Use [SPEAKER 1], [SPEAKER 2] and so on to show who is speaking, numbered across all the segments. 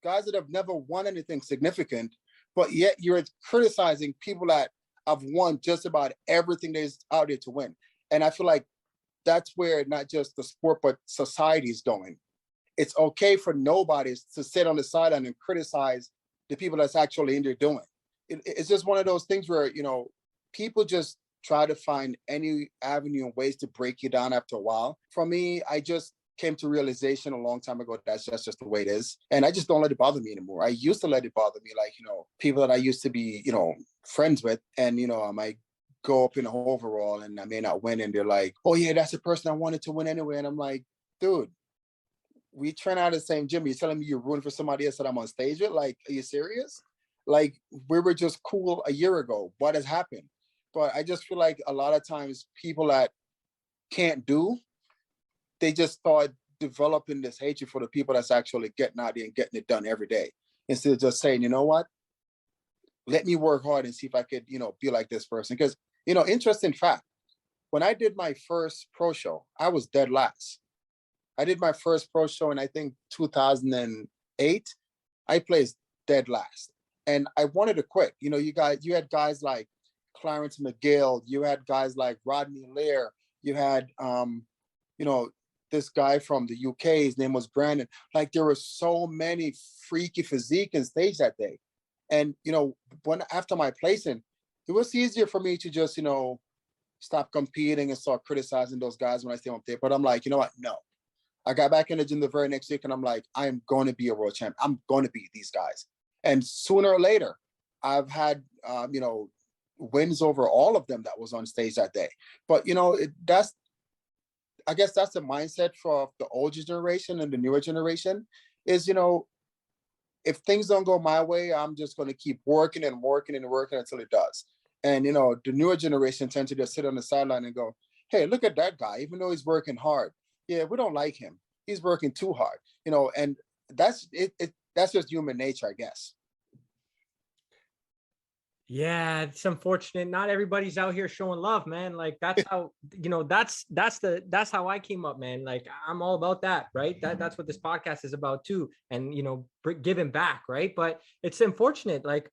[SPEAKER 1] guys that have never won anything significant, but yet you're criticizing people that have won just about everything that's out there to win. And I feel like that's where not just the sport, but society is going. It's okay for nobody to sit on the sideline and criticize the people that's actually in there doing. It's just one of those things where, people just try to find any avenue and ways to break you down after a while. For me, I just came to realization a long time ago that's just the way it is. And I just don't let it bother me anymore. I used to let it bother me, like, people that I used to be, friends with, and, I might go up in an overall and I may not win. And they're like, oh yeah, that's the person I wanted to win anyway. And I'm like, dude, we train out of the same gym. You're telling me you're rooting for somebody else that I'm on stage with? Like, are you serious? Like, we were just cool a year ago. What has happened? But I just feel like a lot of times people that can't do, they just start developing this hatred for the people that's actually getting out there and getting it done every day. Instead of just saying, you know what? Let me work hard and see if I could, be like this person. Because, interesting fact, when I did my first pro show, I was dead last. I did my first pro show in, I think, 2008. I placed dead last. And I wanted to quit. You had guys like Clarence McGill, you had guys like Rodney Lear, you had, this guy from the UK, his name was Brandon. Like, there were so many freaky physique on stage that day. And, after my placing, it was easier for me to just, stop competing and start criticizing those guys when I stay up there. But I'm like, you know what? No. I got back in the gym the very next week and I'm like, I am going to be a world champ. I'm going to beat these guys. And sooner or later, I've had, wins over all of them that was on stage that day. But, I guess that's the mindset for the older generation and the newer generation is, if things don't go my way, I'm just going to keep working and working and working until it does. And, the newer generation tend to just sit on the sideline and go, hey, look at that guy, even though he's working hard. Yeah, we don't like him. He's working too hard, and that's it. That's just human nature, I guess.
[SPEAKER 2] Yeah, it's unfortunate. Not everybody's out here showing love, man. Like, that's how, that's how I came up, man. Like, I'm all about that, right? That's what this podcast is about too. And, giving back, right? But it's unfortunate. Like,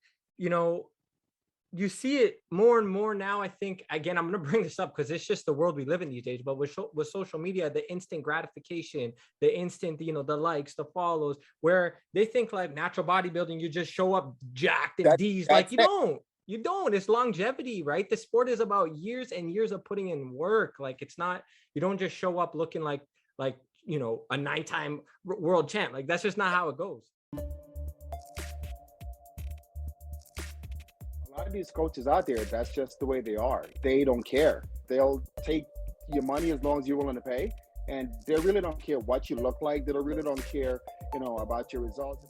[SPEAKER 2] you see it more and more now. I think, again, I'm going to bring this up because it's just the world we live in these days. But with social media, the instant gratification, the instant, the likes, the follows, where they think like natural bodybuilding, you just show up jacked and D's. Like, you don't. It's longevity, right? The sport is about years and years of putting in work. Like, it's not, you don't just show up looking like a 9-time world champ. Like, that's just not how it goes.
[SPEAKER 1] A lot of these coaches out there, that's just the way they are. They don't care. They'll take your money as long as you're willing to pay. And they really don't care what you look like. They really don't care, about your results.